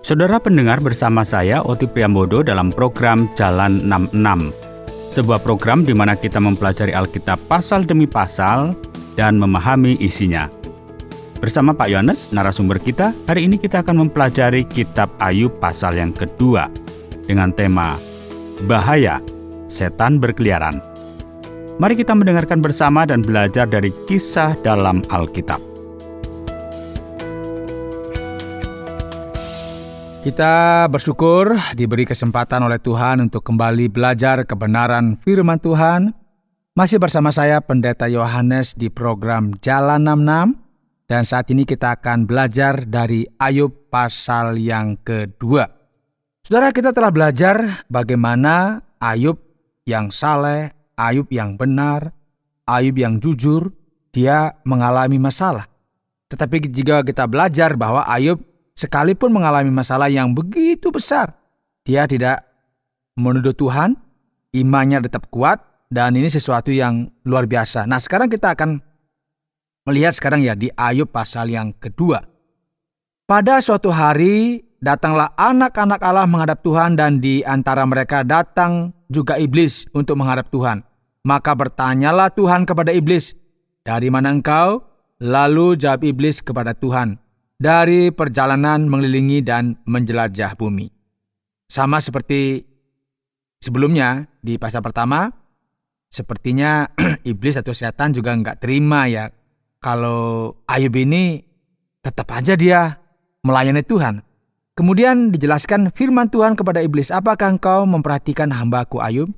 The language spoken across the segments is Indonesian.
Saudara pendengar, bersama saya Oti Priambodo dalam program Jalan 66. Sebuah program di mana kita mempelajari Alkitab pasal demi pasal dan memahami isinya. Bersama Pak Yohanes, narasumber kita, hari ini kita akan mempelajari kitab Ayub pasal yang kedua dengan tema Bahaya, Setan Berkeliaran. Mari kita mendengarkan bersama dan belajar dari kisah dalam Alkitab. Kita bersyukur diberi kesempatan oleh Tuhan untuk kembali belajar kebenaran firman Tuhan. Masih bersama saya Pendeta Yohanes di program Jalan 66. Dan saat ini kita akan belajar dari Ayub pasal yang kedua. Saudara, kita telah belajar bagaimana Ayub yang saleh, Ayub yang benar, Ayub yang jujur, dia mengalami masalah. Tetapi jika kita belajar bahwa Ayub sekalipun mengalami masalah yang begitu besar, dia tidak menuduh Tuhan, imannya tetap kuat, dan ini sesuatu yang luar biasa. Nah, sekarang kita akan melihat di Ayub pasal yang kedua. Pada suatu hari, datanglah anak-anak Allah menghadap Tuhan, dan di antara mereka datang juga iblis untuk menghadap Tuhan. Maka bertanyalah Tuhan kepada iblis, "Dari mana engkau?" Lalu jawab iblis kepada Tuhan, "Dari perjalanan mengelilingi dan menjelajah bumi." Sama seperti sebelumnya di pasal pertama, sepertinya iblis atau setan juga nggak terima ya kalau Ayub ini tetap aja dia melayani Tuhan. Kemudian dijelaskan firman Tuhan kepada iblis, "Apakah engkau memperhatikan hamba-Ku Ayub?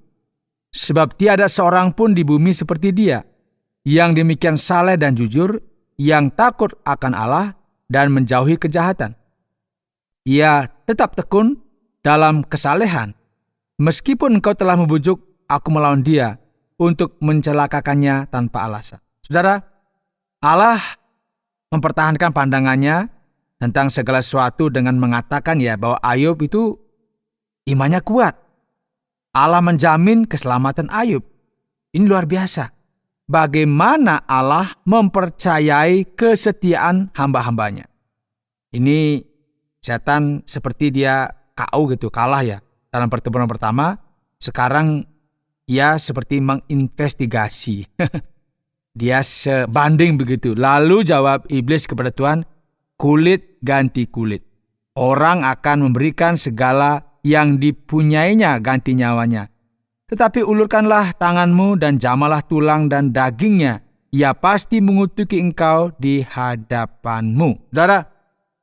Sebab tiada seorang pun di bumi seperti dia, yang demikian saleh dan jujur, yang takut akan Allah dan menjauhi kejahatan. Ia tetap tekun dalam kesalehan. Meskipun engkau telah membujuk aku melawan dia untuk mencelakakannya tanpa alasan." Saudara, Allah mempertahankan pandangannya tentang segala sesuatu dengan mengatakan bahwa Ayub itu imannya kuat. Allah menjamin keselamatan Ayub. Ini luar biasa. Bagaimana Allah mempercayai kesetiaan hamba-hambanya. Ini setan seperti dia KO gitu, kalah ya dalam pertemuan pertama. Sekarang ia seperti menginvestigasi. Dia sebanding begitu. Lalu jawab iblis kepada Tuhan, "Kulit ganti kulit. Orang akan memberikan segala yang dipunyainya ganti nyawanya. Tetapi ulurkanlah tanganmu dan jamalah tulang dan dagingnya. Ia pasti mengutuki engkau di hadapanmu." Saudara,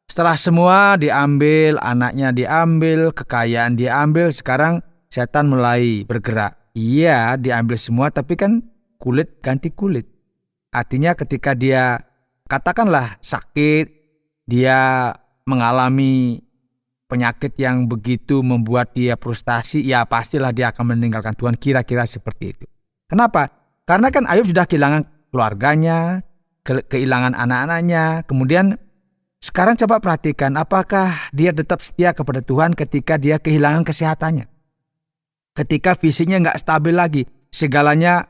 setelah semua diambil, anaknya diambil, kekayaan diambil, sekarang setan mulai bergerak. Iya, diambil semua, tapi kan kulit ganti kulit. Artinya ketika dia katakanlah sakit, dia mengalami penyakit yang begitu membuat dia frustasi, ya pastilah dia akan meninggalkan Tuhan, kira-kira seperti itu. Kenapa? Karena kan Ayub sudah kehilangan keluarganya, kehilangan anak-anaknya. Kemudian sekarang coba perhatikan, apakah dia tetap setia kepada Tuhan ketika dia kehilangan kesehatannya? Ketika fisiknya nggak stabil lagi, segalanya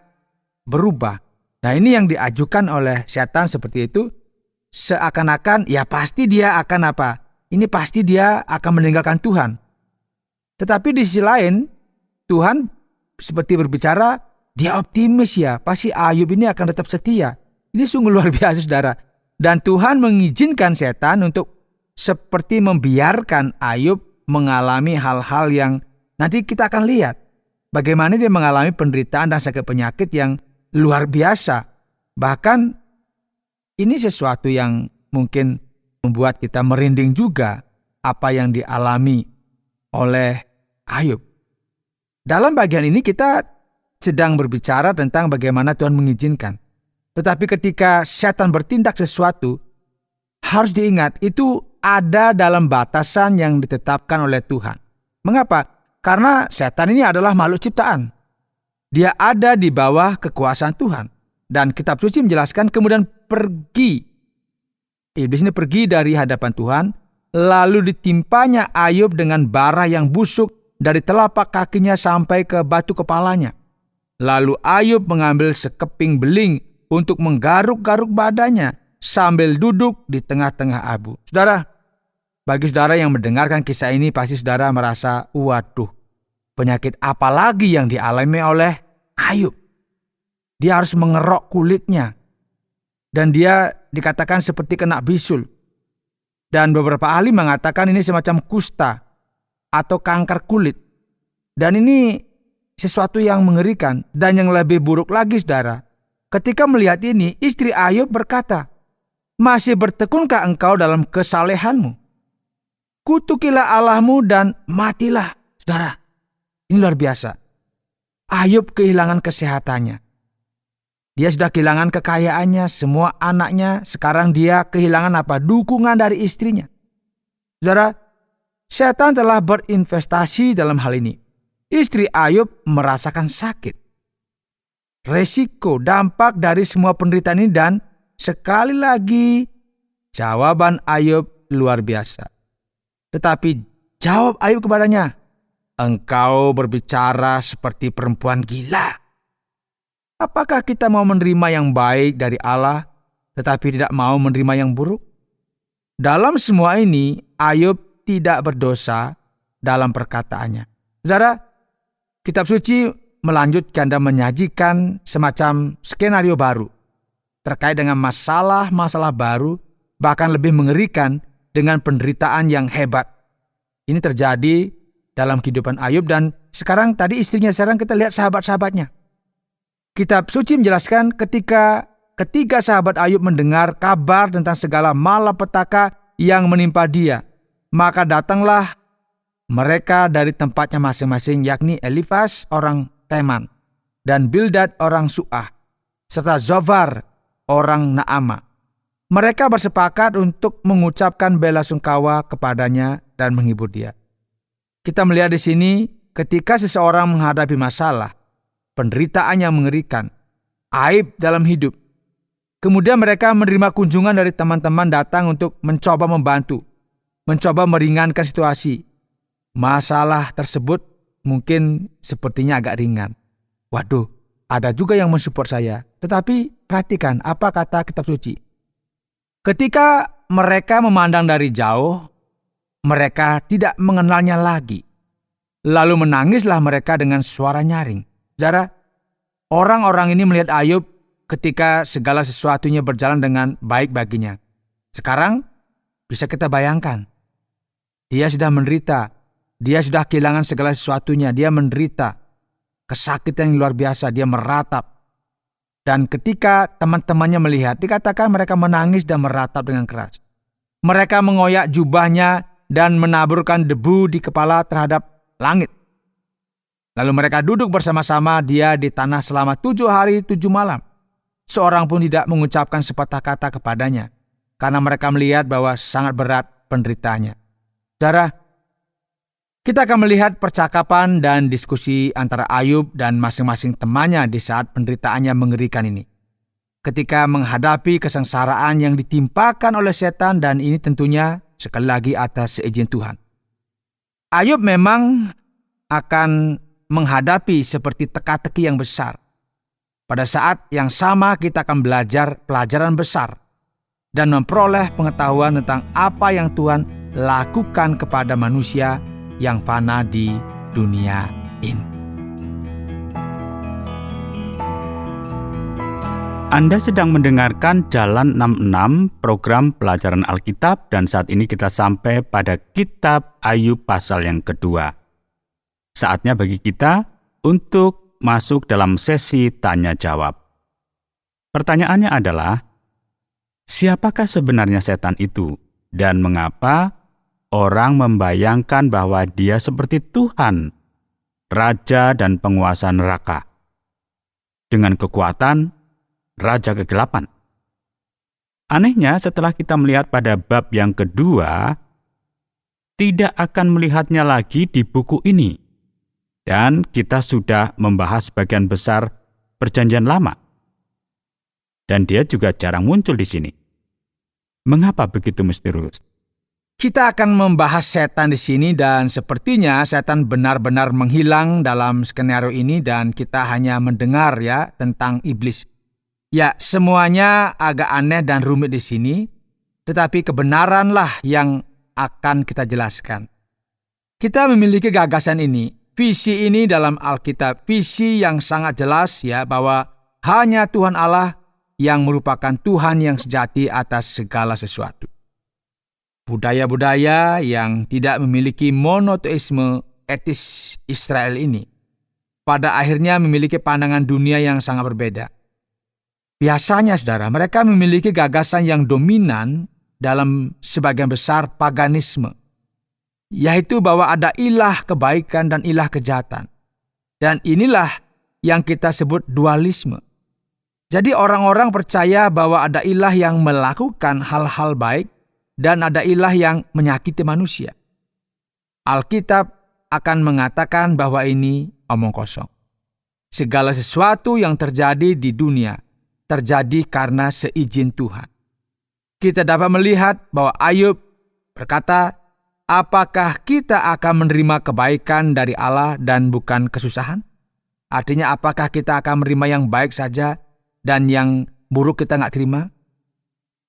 berubah. Nah, ini yang diajukan oleh setan seperti itu, seakan-akan pasti dia akan apa? Ini pasti dia akan meninggalkan Tuhan. Tetapi di sisi lain, Tuhan seperti berbicara, dia optimis pasti Ayub ini akan tetap setia. Ini sungguh luar biasa, saudara. Dan Tuhan mengizinkan setan untuk seperti membiarkan Ayub mengalami hal-hal yang nanti kita akan lihat. Bagaimana dia mengalami penderitaan dan sakit penyakit yang luar biasa. Bahkan ini sesuatu yang mungkin membuat kita merinding juga apa yang dialami oleh Ayub. Dalam bagian ini kita sedang berbicara tentang bagaimana Tuhan mengizinkan. Tetapi ketika setan bertindak sesuatu, harus diingat itu ada dalam batasan yang ditetapkan oleh Tuhan. Mengapa? Karena setan ini adalah makhluk ciptaan. Dia ada di bawah kekuasaan Tuhan. Dan kitab suci menjelaskan kemudian pergi. Iblis ini pergi dari hadapan Tuhan. Lalu ditimpanya Ayub dengan bara yang busuk dari telapak kakinya sampai ke batu kepalanya. Lalu Ayub mengambil sekeping beling untuk menggaruk-garuk badannya sambil duduk di tengah-tengah abu. Saudara, Bagi saudara yang mendengarkan kisah ini, pasti saudara merasa, waduh, penyakit apa lagi yang dialami oleh Ayub? Dia harus mengerok kulitnya. Dan dia dikatakan seperti kena bisul. Dan beberapa ahli mengatakan ini semacam kusta atau kanker kulit. Dan ini sesuatu yang mengerikan. Dan yang lebih buruk lagi, saudara, ketika melihat ini, istri Ayub berkata, "Masih bertekunkah engkau dalam kesalehanmu? Kutukilah Allahmu dan matilah." Saudara, ini luar biasa. Ayub kehilangan kesehatannya. Dia sudah kehilangan kekayaannya, semua anaknya. Sekarang dia kehilangan apa? Dukungan dari istrinya. Saudara, setan telah berinvestasi dalam hal ini. Istri Ayub merasakan sakit. Resiko, dampak dari semua penderitaan ini, dan sekali lagi jawaban Ayub luar biasa. Tetapi jawab Ayub kepadanya, "Engkau berbicara seperti perempuan gila. Apakah kita mau menerima yang baik dari Allah, tetapi tidak mau menerima yang buruk?" Dalam semua ini, Ayub tidak berdosa dalam perkataannya. Saudara, kitab suci melanjutkan dan menyajikan semacam skenario baru terkait dengan masalah-masalah baru, bahkan lebih mengerikan dengan penderitaan yang hebat. Ini terjadi dalam kehidupan Ayub, dan sekarang tadi istrinya, sekarang kita lihat sahabat-sahabatnya. Kitab suci menjelaskan ketika ketiga sahabat Ayub mendengar kabar tentang segala malapetaka yang menimpa dia, maka datanglah mereka dari tempatnya masing-masing, yakni Elifas orang Teman dan Bildad orang Su'ah, serta Zophar orang Naama. Mereka bersepakat untuk mengucapkan belasungkawa kepadanya dan menghibur dia. Kita melihat di sini ketika seseorang menghadapi masalah, penderitaan yang mengerikan, aib dalam hidup, kemudian mereka menerima kunjungan dari teman-teman datang untuk mencoba membantu, mencoba meringankan situasi. Masalah tersebut mungkin sepertinya agak ringan. Waduh, ada juga yang mensupport saya. Tetapi perhatikan apa kata kitab suci. Ketika mereka memandang dari jauh, mereka tidak mengenalnya lagi. Lalu menangislah mereka dengan suara nyaring. Saudara, orang-orang ini melihat Ayub ketika segala sesuatunya berjalan dengan baik baginya. Sekarang bisa kita bayangkan, dia sudah menderita, dia sudah kehilangan segala sesuatunya, dia menderita kesakitan yang luar biasa, dia meratap. Dan ketika teman-temannya melihat, dikatakan mereka menangis dan meratap dengan keras. Mereka mengoyak jubahnya dan menaburkan debu di kepala terhadap langit. Lalu mereka duduk bersama-sama dia di tanah selama 7 hari 7 malam. Seorang pun tidak mengucapkan sepatah kata kepadanya, karena mereka melihat bahwa sangat berat penderitaannya. Saudara, kita akan melihat percakapan dan diskusi antara Ayub dan masing-masing temannya di saat penderitaannya mengerikan ini. Ketika menghadapi kesengsaraan yang ditimpakan oleh setan, dan ini tentunya sekali lagi atas seizin Tuhan. Ayub memang akan menghadapi seperti teka-teki yang besar. Pada saat yang sama kita akan belajar pelajaran besar dan memperoleh pengetahuan tentang apa yang Tuhan lakukan kepada manusia yang fana di dunia ini. Anda sedang mendengarkan Jalan 66, program pelajaran Alkitab, dan saat ini kita sampai pada kitab Ayub pasal yang kedua. Saatnya bagi kita untuk masuk dalam sesi tanya-jawab. Pertanyaannya adalah, siapakah sebenarnya setan itu, dan mengapa orang membayangkan bahwa dia seperti Tuhan, Raja dan penguasa neraka, dengan kekuatan Raja Kegelapan? Anehnya, setelah kita melihat pada bab yang kedua, tidak akan melihatnya lagi di buku ini. Dan kita sudah membahas bagian besar Perjanjian Lama. Dan dia juga jarang muncul di sini. Mengapa begitu misterius? Kita akan membahas setan di sini, dan sepertinya setan benar-benar menghilang dalam skenario ini, dan kita hanya mendengar ya tentang iblis. Ya, semuanya agak aneh dan rumit di sini, tetapi kebenaranlah yang akan kita jelaskan. Kita memiliki gagasan ini, visi ini dalam Alkitab, visi yang sangat jelas ya, bahwa hanya Tuhan Allah yang merupakan Tuhan yang sejati atas segala sesuatu. Budaya-budaya yang tidak memiliki monoteisme etis Israel ini pada akhirnya memiliki pandangan dunia yang sangat berbeda. Biasanya, saudara, mereka memiliki gagasan yang dominan dalam sebagian besar paganisme, yaitu bahwa ada ilah kebaikan dan ilah kejahatan. Dan inilah yang kita sebut dualisme. Jadi orang-orang percaya bahwa ada ilah yang melakukan hal-hal baik dan ada ilah yang menyakiti manusia. Alkitab akan mengatakan bahwa ini omong kosong. Segala sesuatu yang terjadi di dunia terjadi karena seizin Tuhan. Kita dapat melihat bahwa Ayub berkata, apakah kita akan menerima kebaikan dari Allah dan bukan kesusahan? Artinya apakah kita akan menerima yang baik saja dan yang buruk kita nggak terima?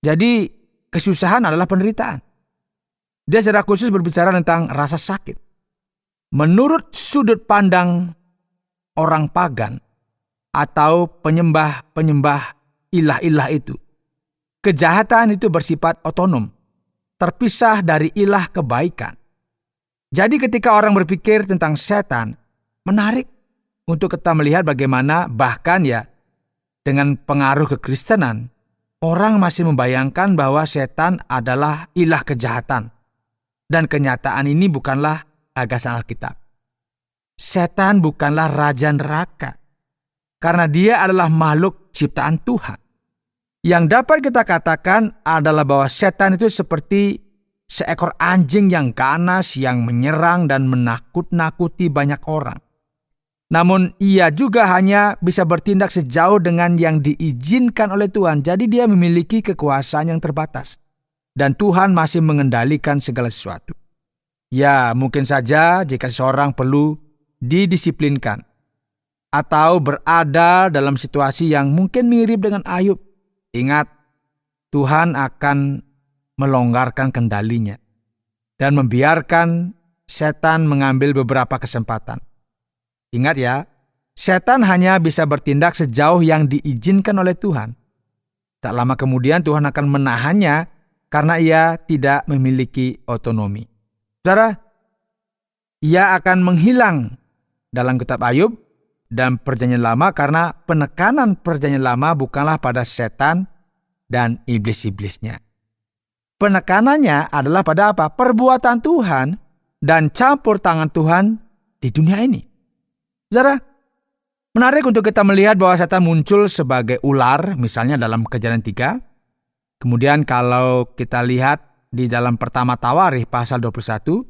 Jadi kesusahan adalah penderitaan. Dia secara khusus berbicara tentang rasa sakit. Menurut sudut pandang orang pagan atau penyembah ilah-ilah itu, kejahatan itu bersifat otonom, terpisah dari ilah kebaikan. Jadi ketika orang berpikir tentang setan, menarik untuk kita melihat bagaimana bahkan ya dengan pengaruh kekristenan, orang masih membayangkan bahwa setan adalah ilah kejahatan. Dan kenyataan ini bukanlah gagasan Alkitab. Setan bukanlah raja neraka, karena dia adalah makhluk ciptaan Tuhan. Yang dapat kita katakan adalah bahwa setan itu seperti seekor anjing yang ganas, yang menyerang dan menakut-nakuti banyak orang. Namun ia juga hanya bisa bertindak sejauh dengan yang diizinkan oleh Tuhan. Jadi dia memiliki kekuasaan yang terbatas. Dan Tuhan masih mengendalikan segala sesuatu. Ya, mungkin saja jika seseorang perlu didisiplinkan atau berada dalam situasi yang mungkin mirip dengan Ayub, ingat, Tuhan akan melonggarkan kendalinya dan membiarkan setan mengambil beberapa kesempatan. Ingat ya, setan hanya bisa bertindak sejauh yang diizinkan oleh Tuhan. Tak lama kemudian Tuhan akan menahannya karena ia tidak memiliki otonomi. Saudara, ia akan menghilang dalam kitab Ayub dan Perjanjian Lama karena penekanan Perjanjian Lama bukanlah pada setan dan iblis-iblisnya. Penekanannya adalah pada apa? Perbuatan Tuhan dan campur tangan Tuhan di dunia ini. Saudara, menarik untuk kita melihat bahwa setan muncul sebagai ular, misalnya dalam Kejadian 3. Kemudian kalau kita lihat di dalam pertama Tawarikh pasal 21,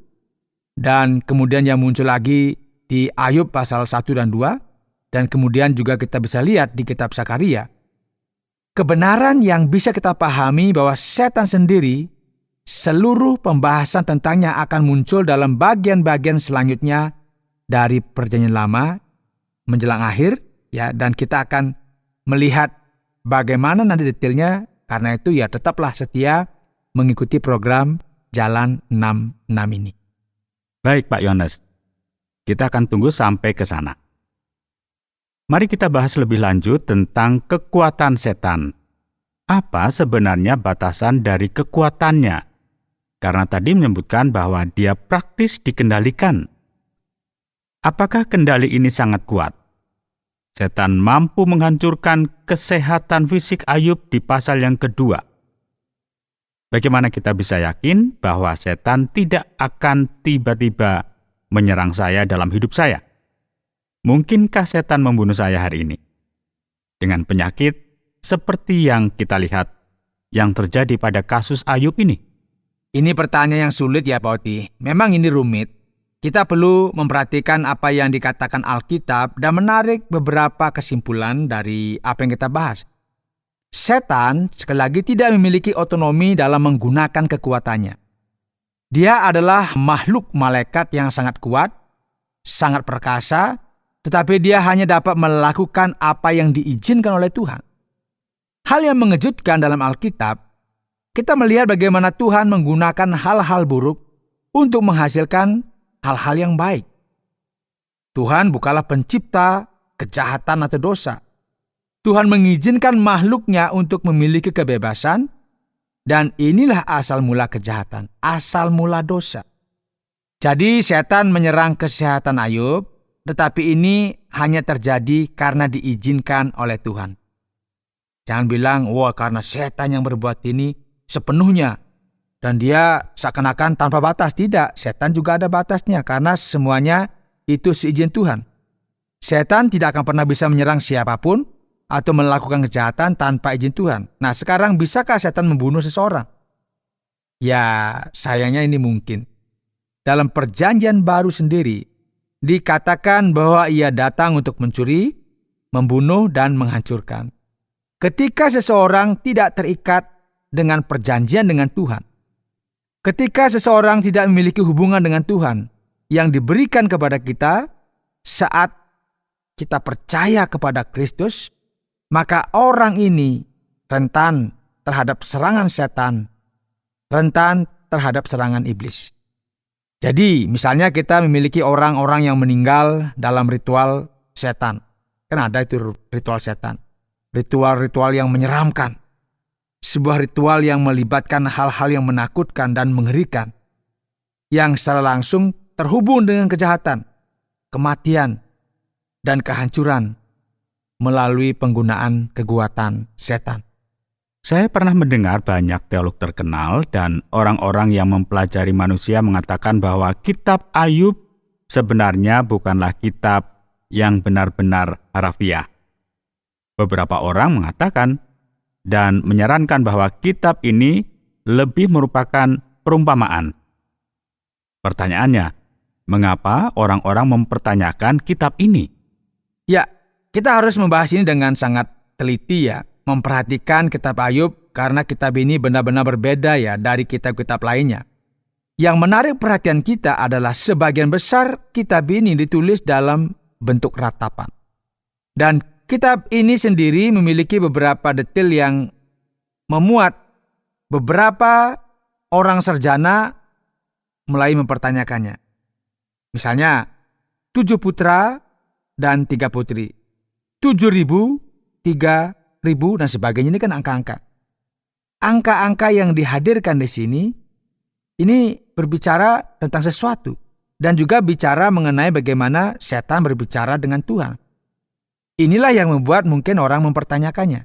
dan kemudian yang muncul lagi di Ayub pasal 1 dan 2, dan kemudian juga kita bisa lihat di kitab Zakaria. Kebenaran yang bisa kita pahami bahwa setan sendiri, seluruh pembahasan tentangnya akan muncul dalam bagian-bagian selanjutnya dari Perjanjian Lama menjelang akhir, ya, dan kita akan melihat bagaimana nanti detailnya. Karena itu ya tetaplah setia mengikuti program Jalan 66 ini. Baik Pak Yohanes, kita akan tunggu sampai ke sana. Mari kita bahas lebih lanjut tentang kekuatan setan. Apa sebenarnya batasan dari kekuatannya? Karena tadi menyebutkan bahwa dia praktis dikendalikan. Apakah kendali ini sangat kuat? Setan mampu menghancurkan kesehatan fisik Ayub di pasal yang kedua. Bagaimana kita bisa yakin bahwa setan tidak akan tiba-tiba menyerang saya dalam hidup saya? Mungkinkah setan membunuh saya hari ini? Dengan penyakit seperti yang kita lihat yang terjadi pada kasus Ayub ini? Ini pertanyaan yang sulit ya Pak Oti. Memang ini rumit. Kita perlu memperhatikan apa yang dikatakan Alkitab dan menarik beberapa kesimpulan dari apa yang kita bahas. Setan sekali lagi tidak memiliki otonomi dalam menggunakan kekuatannya. Dia adalah makhluk malaikat yang sangat kuat, sangat perkasa, tetapi dia hanya dapat melakukan apa yang diizinkan oleh Tuhan. Hal yang mengejutkan dalam Alkitab, kita melihat bagaimana Tuhan menggunakan hal-hal buruk untuk menghasilkan hal-hal yang baik. Tuhan bukanlah pencipta kejahatan atau dosa. Tuhan mengizinkan makhluknya untuk memiliki kebebasan, dan inilah asal mula kejahatan, asal mula dosa. Jadi setan menyerang kesehatan Ayub, tetapi ini hanya terjadi karena diizinkan oleh Tuhan. Jangan bilang, wah karena setan yang berbuat ini sepenuhnya, dan dia seakan-akan tanpa batas. Tidak, setan juga ada batasnya, karena semuanya itu seizin Tuhan. Setan tidak akan pernah bisa menyerang siapapun atau melakukan kejahatan tanpa izin Tuhan. Nah, sekarang bisakah setan membunuh seseorang? Ya, sayangnya ini mungkin. Dalam perjanjian baru sendiri, dikatakan bahwa ia datang untuk mencuri, membunuh, dan menghancurkan. Ketika seseorang tidak terikat dengan perjanjian dengan Tuhan, ketika seseorang tidak memiliki hubungan dengan Tuhan yang diberikan kepada kita saat kita percaya kepada Kristus, maka orang ini rentan terhadap serangan setan, rentan terhadap serangan iblis. Jadi misalnya kita memiliki orang-orang yang meninggal dalam ritual setan. Kan ada itu ritual setan. Ritual-ritual yang menyeramkan. Sebuah ritual yang melibatkan hal-hal yang menakutkan dan mengerikan. Yang secara langsung terhubung dengan kejahatan, kematian, dan kehancuran melalui penggunaan kekuatan setan. Saya pernah mendengar banyak teolog terkenal dan orang-orang yang mempelajari manusia mengatakan bahwa kitab Ayub sebenarnya bukanlah kitab yang benar-benar harafiah. Beberapa orang mengatakan dan menyarankan bahwa kitab ini lebih merupakan perumpamaan. Pertanyaannya, mengapa orang-orang mempertanyakan kitab ini? Ya, kita harus membahas ini dengan sangat teliti ya, memperhatikan kitab Ayub karena kitab ini benar-benar berbeda ya dari kitab-kitab lainnya. Yang menarik perhatian kita adalah sebagian besar kitab ini ditulis dalam bentuk ratapan. Dan kitab ini sendiri memiliki beberapa detail yang memuat beberapa orang sarjana mulai mempertanyakannya. Misalnya, 7 putra dan 3 putri. 7.000, 3.000, dan sebagainya. Ini kan angka-angka. Angka-angka yang dihadirkan di sini, ini berbicara tentang sesuatu. Dan juga bicara mengenai bagaimana setan berbicara dengan Tuhan. Inilah yang membuat mungkin orang mempertanyakannya.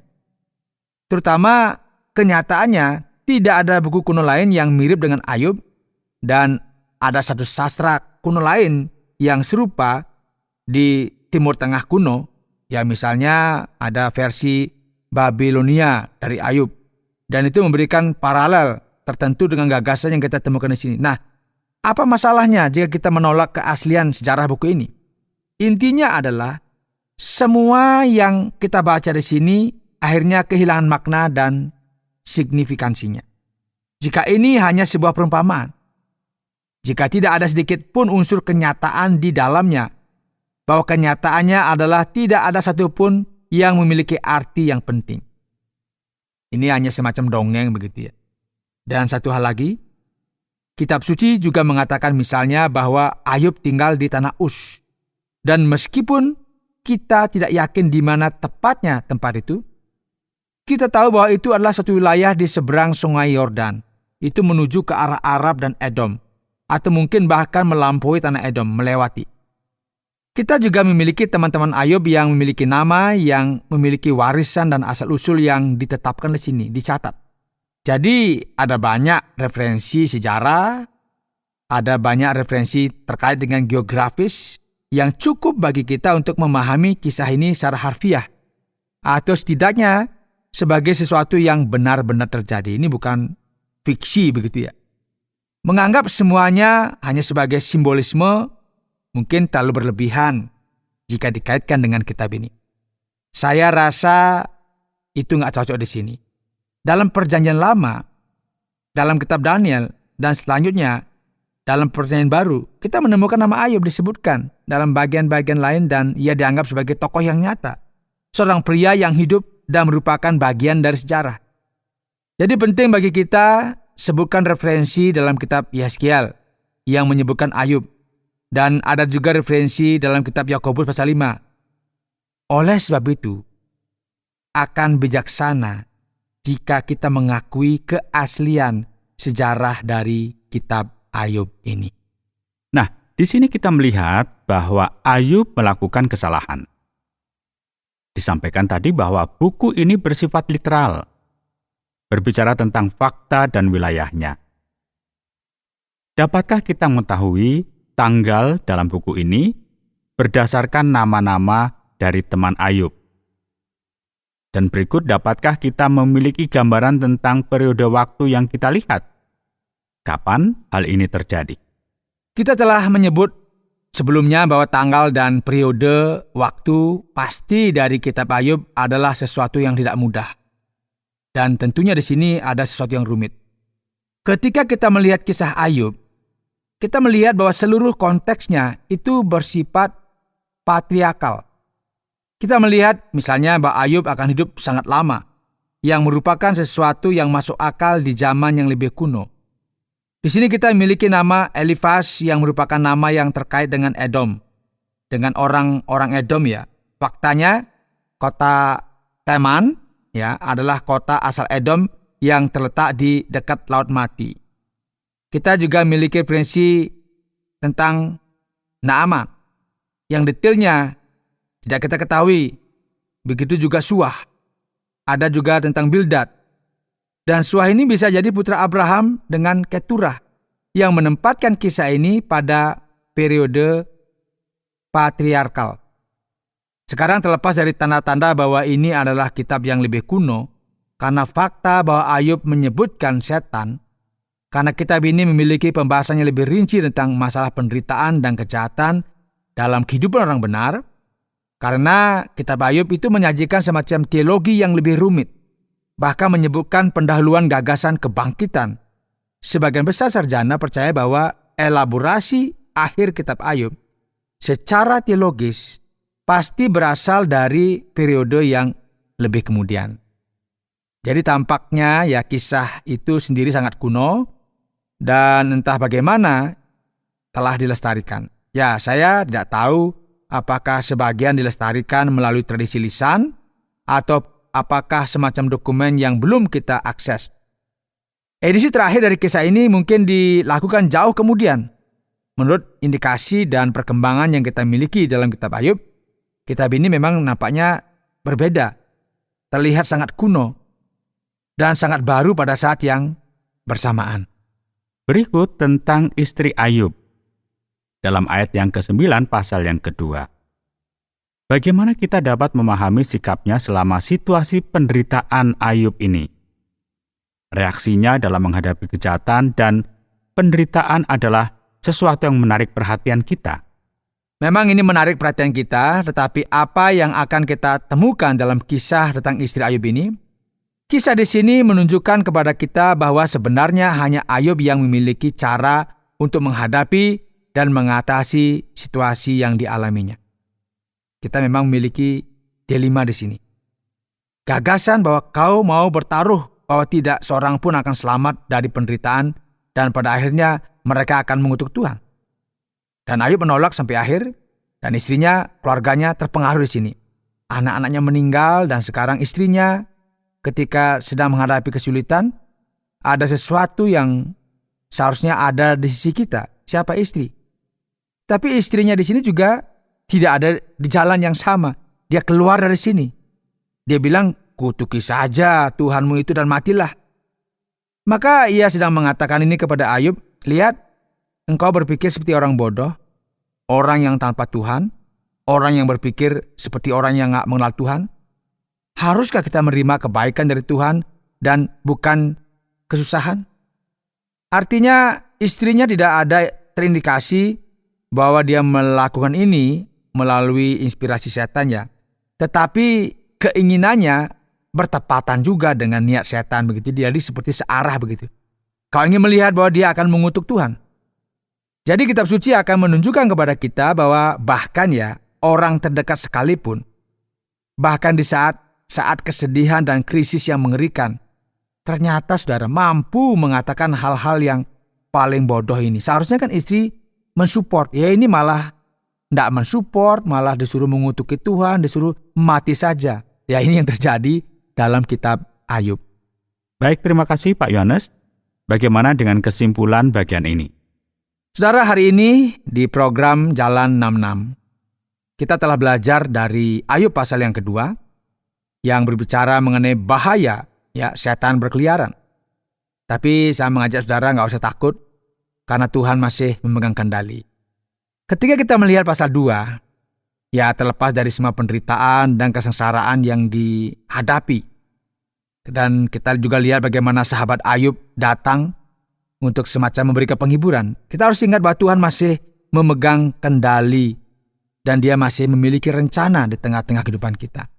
Terutama kenyataannya tidak ada buku kuno lain yang mirip dengan Ayub. Dan ada satu sastra kuno lain yang serupa di Timur Tengah kuno. Ya misalnya ada versi Babilonia dari Ayub. Dan itu memberikan paralel tertentu dengan gagasan yang kita temukan di sini. Nah, apa masalahnya jika kita menolak keaslian sejarah buku ini? Intinya adalah semua yang kita baca di sini akhirnya kehilangan makna dan signifikansinya. Jika ini hanya sebuah perumpamaan, jika tidak ada sedikit pun unsur kenyataan di dalamnya, bahwa kenyataannya adalah tidak ada satupun yang memiliki arti yang penting. Ini hanya semacam dongeng begitu ya. Dan satu hal lagi, kitab suci juga mengatakan misalnya bahwa Ayub tinggal di tanah Uz. Dan meskipun kita tidak yakin di mana tepatnya tempat itu, kita tahu bahwa itu adalah satu wilayah di seberang sungai Yordan. Itu menuju ke arah Arab dan Edom. Atau mungkin bahkan melampaui tanah Edom, melewati. Kita juga memiliki teman-teman Ayub yang memiliki nama, yang memiliki warisan dan asal-usul yang ditetapkan di sini, dicatat. Jadi ada banyak referensi sejarah, ada banyak referensi terkait dengan geografis yang cukup bagi kita untuk memahami kisah ini secara harfiah. Atau setidaknya sebagai sesuatu yang benar-benar terjadi. Ini bukan fiksi begitu ya. Menganggap semuanya hanya sebagai simbolisme mungkin terlalu berlebihan jika dikaitkan dengan kitab ini. Saya rasa itu nggak cocok di sini. Dalam perjanjian lama, dalam kitab Daniel, dan selanjutnya dalam perjanjian baru, kita menemukan nama Ayub disebutkan dalam bagian-bagian lain dan ia dianggap sebagai tokoh yang nyata. Seorang pria yang hidup dan merupakan bagian dari sejarah. Jadi penting bagi kita sebutkan referensi dalam kitab Yeskiel yang menyebutkan Ayub. Dan ada juga referensi dalam kitab Yakobus pasal 5. Oleh sebab itu, akan bijaksana jika kita mengakui keaslian sejarah dari kitab Ayub ini. Nah, di sini kita melihat bahwa Ayub melakukan kesalahan. Disampaikan tadi bahwa buku ini bersifat literal, berbicara tentang fakta dan wilayahnya. Dapatkah kita mengetahui tanggal dalam buku ini berdasarkan nama-nama dari teman Ayub? Dan berikut, dapatkah kita memiliki gambaran tentang periode waktu yang kita lihat? Kapan hal ini terjadi? Kita telah menyebut sebelumnya bahwa tanggal dan periode waktu pasti dari kitab Ayub adalah sesuatu yang tidak mudah. Dan tentunya di sini ada sesuatu yang rumit. Ketika kita melihat kisah Ayub, kita melihat bahwa seluruh konteksnya itu bersifat patriarkal. Kita melihat misalnya bahwa Ayub akan hidup sangat lama, yang merupakan sesuatu yang masuk akal di zaman yang lebih kuno. Di sini kita memiliki nama Elifaz yang merupakan nama yang terkait dengan Edom, dengan orang-orang Edom ya. Faktanya kota Teman ya adalah kota asal Edom yang terletak di dekat Laut Mati. Kita juga memiliki referensi tentang Naaman yang detailnya tidak kita ketahui. Begitu juga Suah. Ada juga tentang Bildad. Dan Suah ini bisa jadi putra Abraham dengan Keturah yang menempatkan kisah ini pada periode patriarkal. Sekarang terlepas dari tanda-tanda bahwa ini adalah kitab yang lebih kuno, karena fakta bahwa Ayub menyebutkan setan, karena kitab ini memiliki pembahasan yang lebih rinci tentang masalah penderitaan dan kejahatan dalam kehidupan orang benar, karena kitab Ayub itu menyajikan semacam teologi yang lebih rumit, bahkan menyebutkan pendahuluan gagasan kebangkitan. Sebagian besar sarjana percaya bahwa elaborasi akhir kitab Ayub secara teologis pasti berasal dari periode yang lebih kemudian. Jadi tampaknya ya kisah itu sendiri sangat kuno dan entah bagaimana telah dilestarikan. Ya, saya tidak tahu apakah sebagian dilestarikan melalui tradisi lisan atau apakah semacam dokumen yang belum kita akses. Edisi terakhir dari kisah ini mungkin dilakukan jauh kemudian. Menurut indikasi dan perkembangan yang kita miliki dalam kitab Ayub, kitab ini memang nampaknya berbeda, terlihat sangat kuno, dan sangat baru pada saat yang bersamaan. Berikut tentang istri Ayub. Dalam ayat yang ke-9 pasal yang kedua. Bagaimana kita dapat memahami sikapnya selama situasi penderitaan Ayub ini? Reaksinya dalam menghadapi kejahatan dan penderitaan adalah sesuatu yang menarik perhatian kita. Memang ini menarik perhatian kita, tetapi apa yang akan kita temukan dalam kisah tentang istri Ayub ini? Kisah di sini menunjukkan kepada kita bahwa sebenarnya hanya Ayub yang memiliki cara untuk menghadapi dan mengatasi situasi yang dialaminya. Kita memang memiliki dilema di sini. Gagasan bahwa kau mau bertaruh bahwa tidak seorang pun akan selamat dari penderitaan dan pada akhirnya mereka akan mengutuk Tuhan. Dan Ayub menolak sampai akhir dan istrinya, keluarganya terpengaruh di sini. Anak-anaknya meninggal dan sekarang istrinya ketika sedang menghadapi kesulitan, ada sesuatu yang seharusnya ada di sisi kita. Siapa istri? Tapi istrinya di sini juga tidak ada di jalan yang sama. Dia keluar dari sini. Dia bilang, kutuki saja Tuhanmu itu dan matilah. Maka ia sedang mengatakan ini kepada Ayub, lihat, engkau berpikir seperti orang bodoh, orang yang tanpa Tuhan, orang yang berpikir seperti orang yang gak mengenal Tuhan. Haruskah kita menerima kebaikan dari Tuhan dan bukan kesusahan? Artinya istrinya tidak ada terindikasi bahwa dia melakukan ini melalui inspirasi setan ya. Tetapi keinginannya bertepatan juga dengan niat setan begitu. Jadi seperti searah begitu. Kau ingin melihat bahwa dia akan mengutuk Tuhan. Jadi kitab suci akan menunjukkan kepada kita bahwa bahkan ya orang terdekat sekalipun, bahkan di saat kesedihan dan krisis yang mengerikan, ternyata saudara mampu mengatakan hal-hal yang paling bodoh ini. Seharusnya kan istri mensupport. Ya ini malah tidak mensupport, malah disuruh mengutuki Tuhan, disuruh mati saja. Ya ini yang terjadi dalam kitab Ayub. Baik, terima kasih Pak Yohanes. Bagaimana dengan kesimpulan bagian ini? Saudara, hari ini di program Jalan 66, kita telah belajar dari Ayub pasal yang kedua, yang berbicara mengenai bahaya setan berkeliaran. Tapi saya mengajak saudara nggak usah takut, karena Tuhan masih memegang kendali. Ketika kita melihat pasal 2, terlepas dari semua penderitaan dan kesengsaraan yang dihadapi, dan kita juga lihat bagaimana sahabat Ayub datang untuk semacam memberikan penghiburan, kita harus ingat bahwa Tuhan masih memegang kendali dan Dia masih memiliki rencana di tengah-tengah kehidupan kita.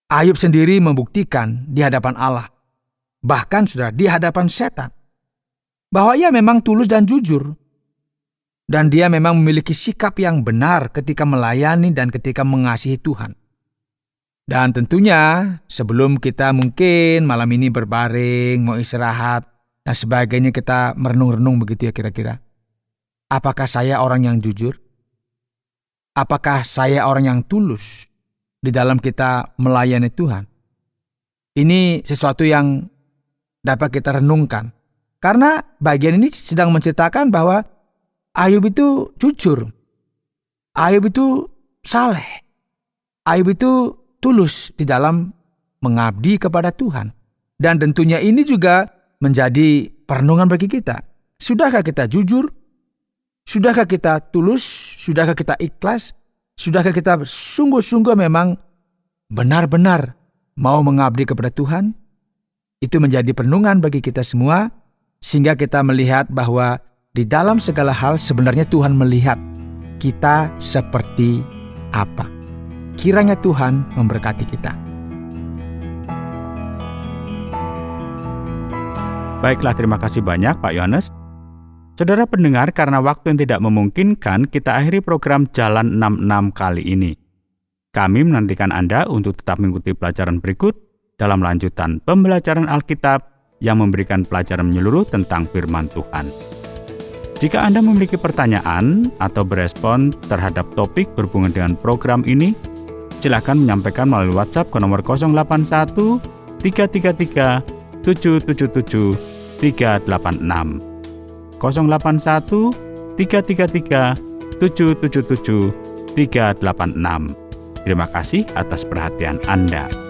Ayub sendiri membuktikan di hadapan Allah, bahkan sudah di hadapan setan, bahwa ia memang tulus dan jujur. Dan dia memang memiliki sikap yang benar ketika melayani dan ketika mengasihi Tuhan. Dan tentunya sebelum kita mungkin malam ini berbaring, mau istirahat, dan sebagainya, kita merenung-renung begitu ya kira-kira. Apakah saya orang yang jujur? Apakah saya orang yang tulus di dalam kita melayani Tuhan? Ini sesuatu yang dapat kita renungkan. Karena bagian ini sedang menceritakan bahwa Ayub itu jujur. Ayub itu saleh. Ayub itu tulus di dalam mengabdi kepada Tuhan. Dan tentunya ini juga menjadi perenungan bagi kita. Sudahkah kita jujur? Sudahkah kita tulus? Sudahkah kita ikhlas? Sudahkah kita sungguh-sungguh memang benar-benar mau mengabdi kepada Tuhan? Itu menjadi perenungan bagi kita semua, sehingga kita melihat bahwa di dalam segala hal sebenarnya Tuhan melihat kita seperti apa. Kiranya Tuhan memberkati kita. Baiklah, terima kasih banyak Pak Yohanes. Saudara pendengar, karena waktu yang tidak memungkinkan, kita akhiri program Jalan 66 kali ini. Kami menantikan Anda untuk tetap mengikuti pelajaran berikut dalam lanjutan pembelajaran Alkitab yang memberikan pelajaran menyeluruh tentang firman Tuhan. Jika Anda memiliki pertanyaan atau berespon terhadap topik berhubungan dengan program ini, silakan menyampaikan melalui WhatsApp ke nomor 081 333 777 386. 081 333 777 386. Terima kasih atas perhatian Anda.